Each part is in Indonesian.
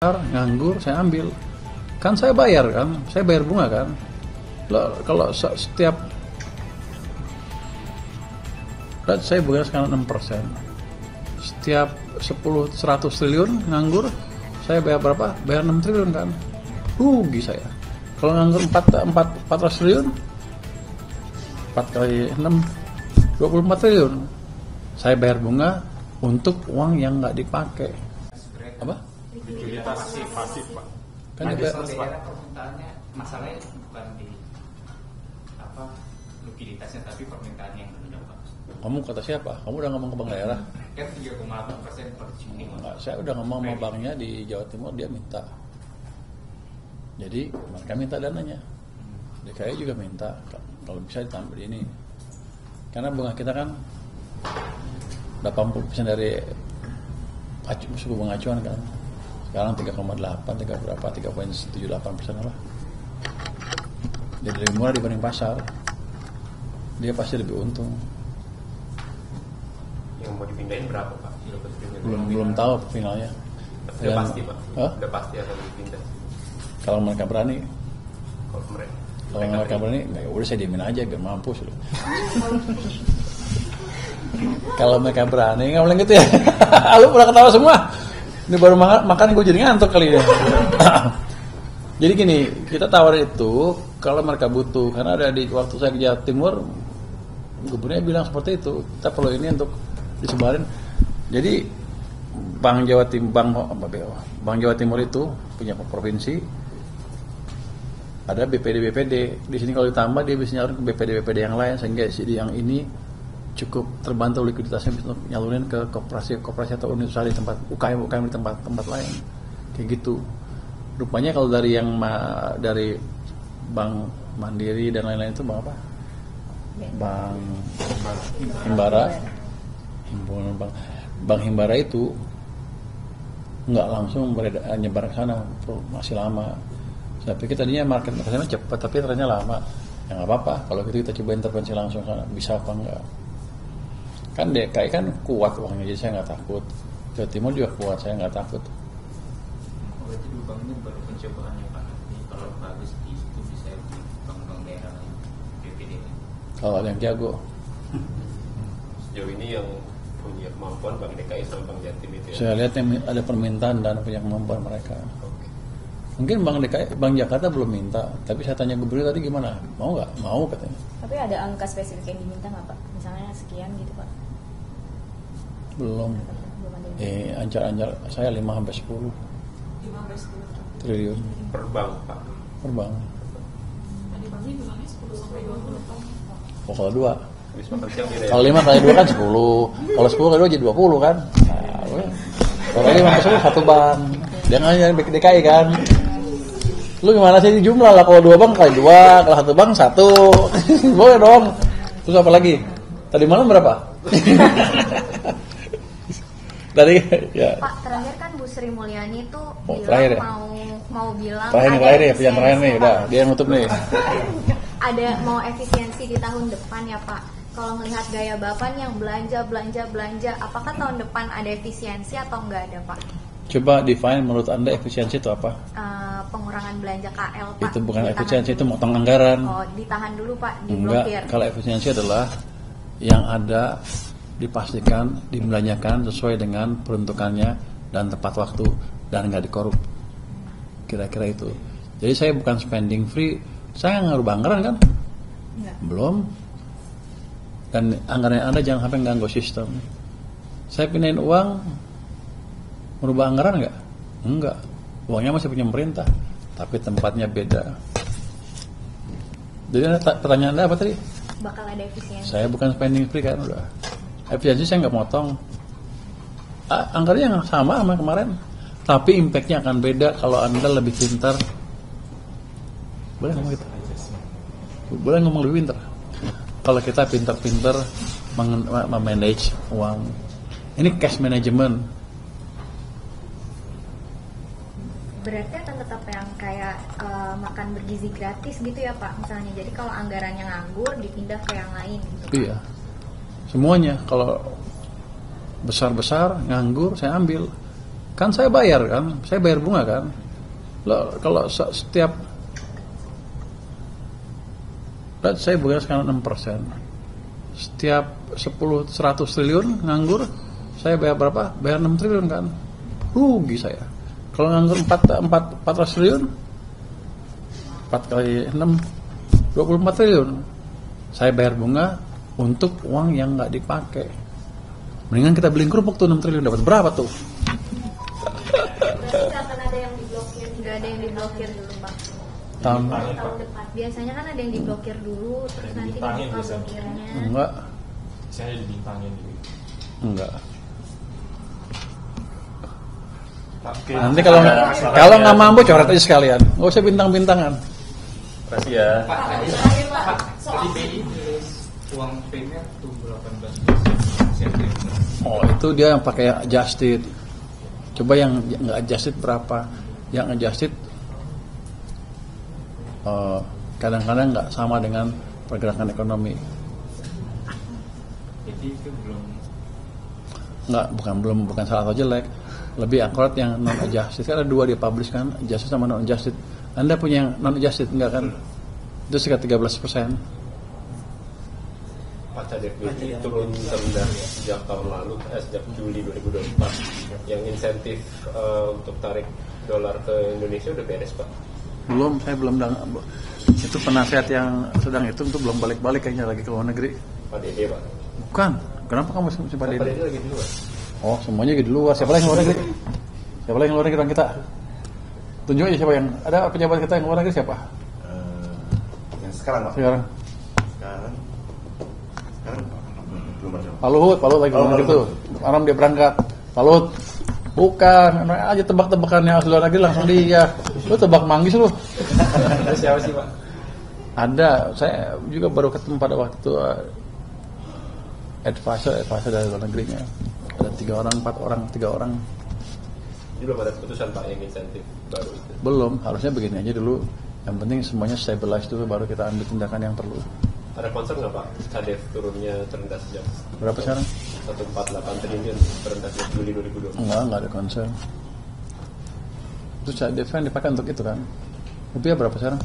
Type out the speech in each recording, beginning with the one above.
nganggur saya ambil, kan saya bayar bunga kan. Kalau setiap saya bayar sekarang 6%, setiap 100 triliun nganggur saya bayar berapa? Bayar 6 triliun kan, rugi saya. Kalau nganggur 400 triliun 4 kali 6 24 triliun saya bayar bunga untuk uang yang nggak dipakai. Apa? Likuiditas pasif, Pak. Kan ada juga daerah permintaannya, masalahnya bukan di likuiditasnya, tapi permintaan yang rendah, Pak. Kamu kata siapa? Kamu udah ngomong ke bank daerah? Kan 3,8% per Juni. Enggak, saya udah ngomong sama banknya di Jawa Timur, dia minta. Jadi mereka minta dananya. DKI juga minta, kalau bisa ditambah ini. Karena bunga kita kan 80% dari suku bunga acuan kan. Sekarang 3,8, 3,78% apa. Dia lebih murah dibanding pasar. Dia pasti lebih untung. Yang mau dipindahin berapa, Pak? Belum tahu finalnya. Udah pasti, Pak. Hah? Udah pasti akan dipindah. Kalau mereka berani. Kalau mereka berani, ya udah saya diemin aja, biar mampus loh. Kalau mereka berani, nggak boleh gitu ya. Lu pernah ketawa semua. Ini baru makan gue jadi ngantuk kali ya. Jadi gini, kita tawarin itu kalau mereka butuh, karena ada di waktu saya ke Jawa Timur, gubernurnya bilang seperti itu. Kita perlu ini untuk disebarin. Jadi Bank Jawa Timur itu punya provinsi, ada BPD. Di sini kalau ditambah dia bisa nyalurin ke BPD yang lain, sehingga yang ini cukup terbantu likuiditasnya bisa nyalurin ke koperasi atau unit usaha di tempat UKM di tempat lain, kayak gitu. Rupanya kalau dari Bank Mandiri dan lain-lain itu Bank apa? Bank Himbara, Bank Himbara itu nggak langsung nyebar ke sana, masih lama. Saya pikir tadinya marketnya cepat, tapi ternyata lama. Ya nggak apa-apa, kalau gitu kita coba intervensi langsung sana, bisa apa enggak? Kan DKI kan kuat uangnya, jadi saya nggak takut. Jawa Timur juga kuat, saya nggak takut. Berarti dua bank ini baru pencobaannya, Pak. Jadi kalau bagus di situ bisa di bank-bank daerah lain, BPD. Kalau ada yang jago. Sejauh ini yang punya kemampuan Bank DKI sama Bank Jatim itu ya? Saya lihat yang ada permintaan dan punya kemampuan mereka. Oke. Mungkin Bank Jakarta belum minta, tapi saya tanya gubernur tadi gimana? Mau nggak? Mau katanya. Tapi ada angka spesifik yang diminta nggak, Pak? Misalnya sekian gitu, Pak? Belum. Belum ada. Ancar-ancar saya 5-10 triliun Per bank, Pak. per bank. Oh, kalau 2. Habis makan siang beda ya? Kalau 5 kali 2 kan 10. Kalau 10 kali 2 jadi 20 kan. Nah, kalau 5 kali 10 satu bank. Dia nggak DKI kan. Lu gimana sih jumlah lah, kalau 2 bank kali 2, kalau 1 bank 1. Boleh dong. Terus apa lagi? Tadi malam berapa? Tadi ya. Pak, terakhir kan Bu Sri Mulyani tuh terakhir ya? mau bilang Terakhir ya, yang terakhir nih, udah dia yang nutup nih. Ada mau efisiensi di tahun depan ya, Pak. Kalau melihat gaya Bapak yang belanja, apakah tahun depan ada efisiensi atau enggak ada, Pak? Coba define menurut Anda efisiensi itu apa? Pengurangan belanja KL, Pak. Itu bukan efisiensi, itu motong anggaran. Oh, ditahan dulu, Pak, Enggak, diblokir. kalau efisiensi adalah yang ada dipastikan dibelanjakan sesuai dengan peruntukannya dan tepat waktu dan nggak dikorup. Kira-kira itu. Jadi saya bukan spending free, saya ngerubah anggaran kan? Enggak. Belum. Dan anggaran yang ada jangan sampai ganggu sistem. Saya pindahin uang, merubah anggaran nggak? Enggak. Uangnya masih punya pemerintah, tapi tempatnya beda. Jadi pertanyaan Anda apa tadi? Bakal ada efisiensi. Saya bukan spending free kan, udah. Efisiensi saya nggak motong. Anggarannya yang sama kemarin, tapi impactnya akan beda kalau Anda lebih pintar. Boleh ngomong gitu? Boleh ngomong lebih pintar. Kalau kita pintar-pintar memanage uang, ini cash management. Berarti akan tetap yang kayak makan bergizi gratis gitu ya, Pak, misalnya. Jadi kalau anggarannya nganggur dipindah ke yang lain gitu. Iya. Semuanya kalau besar-besar nganggur saya ambil. Kan saya bayar bunga kan. Kalau setiap saya bunga sekarang 6%. Setiap 100 triliun nganggur, saya bayar berapa? Bayar 6 triliun kan. Rugi saya. Kalau nganggur 400 triliun, 4 kali 6, 24 triliun. Saya bayar bunga untuk uang yang nggak dipakai. Mendingan kita beli kerupuk tuh 6 triliun, dapat berapa tuh? Berarti nggak akan ada yang diblokir, nggak ada yang diblokir dulu Pak. Tahun Depan. Biasanya kan ada yang diblokir dulu, terus nanti Dibintangin dibuka biasanya. blokirnya. enggak. Saya dibintangin gitu. Enggak. Oke. Nanti kalau nggak mampu coret aja sekalian. Nggak usah bintang-bintangan. Makasih ya. Terakhir Pak, soal Tadi BI nulis uang primer tumbuh 18%. September. Oh itu dia yang pakai adjusted. Coba yang nggak adjusted berapa? Yang adjusted kadang-kadang nggak sama dengan pergerakan ekonomi. Jadi itu Bukan salah atau jelek. Lebih akurat yang non adjusted. Kan ada 2 dipublish kan, adjusted sama non adjusted. Anda punya yang non adjusted enggak kan? Itu sekitar 13%. Pak Cadek ini turun terendah sejak tahun lalu, sejak Juli 2024. Yang insentif untuk tarik dolar ke Indonesia udah beres Pak. Saya belum itu penasihat yang sedang itu untuk belum balik-balik kayaknya lagi ke luar negeri. Pak Dede Pak. Bukan. Kenapa kamu mesti Pak pada Dede lagi di luar. Oh, semuanya di luar. Siapa lagi yang luar negeri? Siapa lagi yang luar negeri orang kita? Tunjuk aja siapa yang ada pejabat kita yang luar negeri siapa? Yang sekarang Pak. Sekarang. Sekarang belum ada. Pak Luhut lagi luar negeri tuh. Malam dia berangkat. Pak Luhut. Bukan, aja tebak-tebakannya asli luar negeri langsung dia. Lu tebak manggis lu. siapa sih Pak? Ada, saya juga baru ketemu pada waktu advisor dari luar negerinya. Ada 3 orang, 4 orang, 3 orang. Jadi belum ada keputusan Pak yang insentif baru itu. Belum, harusnya begini aja dulu. Yang penting semuanya stabilize dulu, baru kita ambil tindakan yang perlu. Ada concern nggak Pak? Cadef turunnya terendah sejak Berapa sekarang? 148 triliun terendah sejak Juli 2020. Enggak ada concern. Terus CDF yang dipakai untuk itu kan. Rupiah berapa sekarang?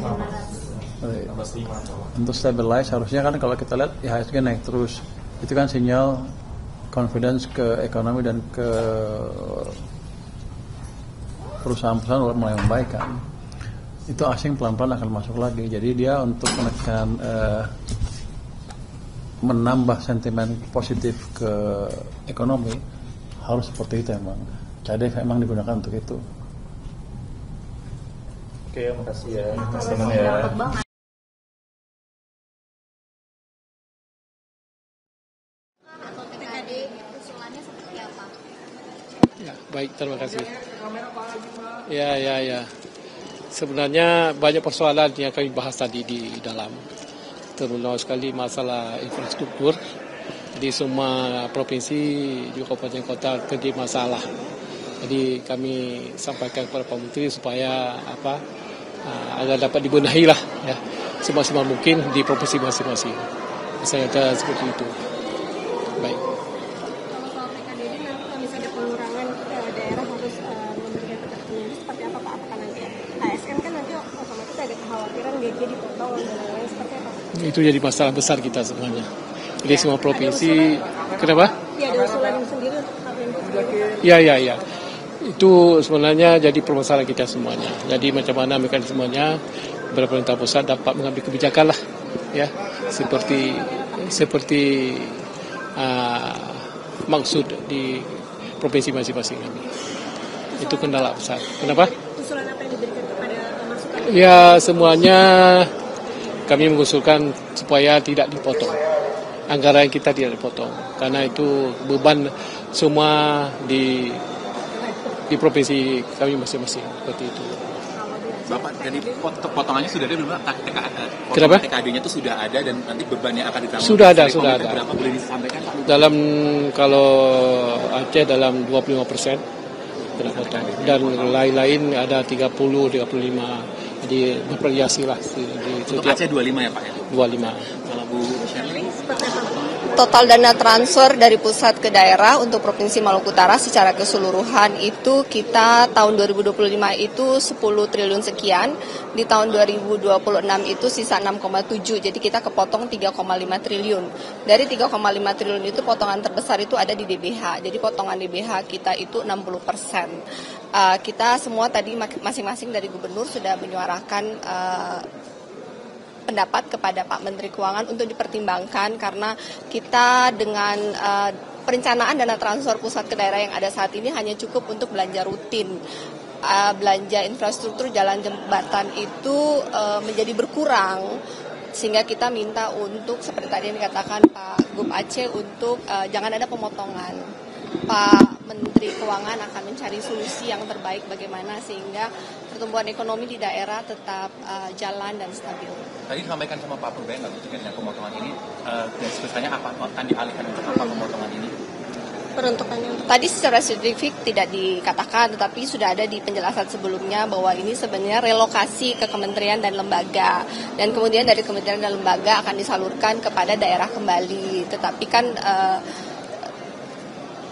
15 Untuk stabilize harusnya kan kalau kita lihat IHSG naik terus. Itu kan sinyal confidence ke ekonomi dan ke perusahaan-perusahaan mulai membaik kan. Itu asing pelan-pelan akan masuk lagi. Jadi dia untuk menekan menambah sentimen positif ke ekonomi harus seperti itu emang. CADEF emang digunakan untuk itu. Oke, makasih ya. Kalau dapat banget. Atau TKD usulannya seperti apa? Ya, baik, terima kasih. Ya. Sebenarnya banyak persoalan yang kami bahas tadi di dalam, terutama sekali masalah infrastruktur. Jadi semua provinsi di kabupaten kota terjadi masalah. Jadi kami sampaikan kepada Pak Menteri supaya agar dapat dibenahi lah ya semaksimal mungkin di provinsi masing-masing. Saya kata seperti itu. Baik. Kalau soal TKD ini nanti kalau misalnya ada pengurangan daerah harus memberikan ketertarikan seperti apa Pak? Apakah nanti ASN kan nanti otomatis ada kekhawatiran gaji dipotong dan lain-lain seperti apa? Itu jadi masalah besar kita sebenarnya. Jadi semua provinsi, kenapa? Ya ada usulan sendiri untuk hal ini. Ya. Itu sebenarnya jadi permasalahan kita semuanya. Jadi macam mana mekanismenya pemerintah pusat dapat mengambil kebijakan lah, ya seperti maksud di provinsi masing-masing kami. Itu kendala besar. Kenapa? Usulan apa yang diberikan kepada masukan? Ya semuanya kami mengusulkan supaya tidak dipotong. Anggaran kita tidak dipotong karena itu beban semua di provinsi kami masing-masing seperti itu. Bapak, jadi potongannya sudah ada belum? Kenapa? TKD-nya itu sudah ada dan nanti bebannya akan ditanggung. Sudah ada. Berapa boleh disampaikan Pak? Dalam kalau Aceh dalam 25% tidak potong dan lain-lain ada 30, 35. Jadi bervariasi lah di Untuk Aceh 25 ya Pak ya? 25. Kalau Bu Shirley? Seperti apa? total dana transfer dari pusat ke daerah untuk Provinsi Maluku Utara secara keseluruhan itu kita tahun 2025 itu 10 triliun sekian, di tahun 2026 itu sisa 6,7, jadi kita kepotong 3,5 triliun. Dari 3,5 triliun itu potongan terbesar itu ada di DBH, jadi potongan DBH kita itu 60%. Kita semua tadi masing-masing dari gubernur sudah menyuarakan pendapat kepada Pak Menteri Keuangan untuk dipertimbangkan karena kita dengan perencanaan dana transfer pusat ke daerah yang ada saat ini hanya cukup untuk belanja rutin. Belanja infrastruktur jalan jembatan itu menjadi berkurang sehingga kita minta untuk seperti tadi yang dikatakan Pak Gub Aceh untuk jangan ada pemotongan. Pak Menteri Keuangan akan mencari solusi yang terbaik bagaimana sehingga pertumbuhan ekonomi di daerah tetap jalan dan stabil. Tadi disampaikan sama Pak Purba nggak terkait dengan pemotongan ini, dan sebesarnya apa akan dialihkan untuk apa pemotongan ini? Peruntukannya tadi secara spesifik tidak dikatakan, tetapi sudah ada di penjelasan sebelumnya bahwa ini sebenarnya relokasi ke kementerian dan lembaga, dan kemudian dari kementerian dan lembaga akan disalurkan kepada daerah kembali. Tetapi kan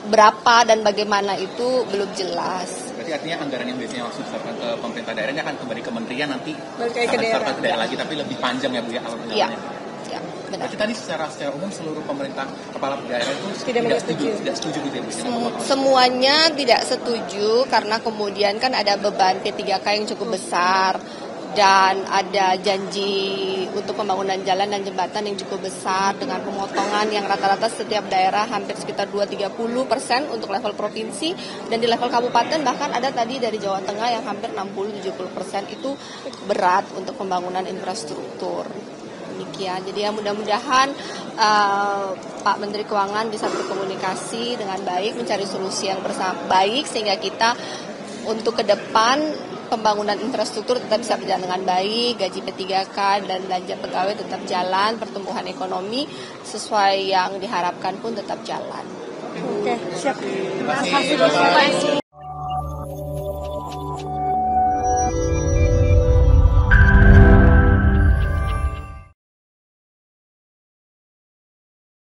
berapa dan bagaimana itu belum jelas. Berarti artinya anggaran yang biasanya langsung diserahkan ke pemerintah daerah ini akan kembali ke kementerian nanti balik ke akan daerah. diserahkan ke daerah lagi, tapi lebih panjang ya Bu ya kalau Iya, penjelasannya. ya, benar. Berarti tadi secara umum seluruh pemerintah kepala daerah itu tidak setuju gitu ya Bu, dengan pemotongan. Semuanya tidak setuju karena kemudian kan ada beban P3K yang cukup besar dan ada janji untuk pembangunan jalan dan jembatan yang cukup besar dengan pemotongan yang rata-rata setiap daerah hampir sekitar 2-30% untuk level provinsi, dan di level kabupaten bahkan ada tadi dari Jawa Tengah yang hampir 60-70% itu berat untuk pembangunan infrastruktur. Demikian, jadi ya mudah-mudahan Pak Menteri Keuangan bisa berkomunikasi dengan baik, mencari solusi yang baik sehingga kita untuk ke depan pembangunan infrastruktur tetap bisa berjalan dengan baik, gaji P3K dan belanja pegawai tetap jalan, pertumbuhan ekonomi sesuai yang diharapkan pun tetap jalan. Oke, siap. Terima kasih.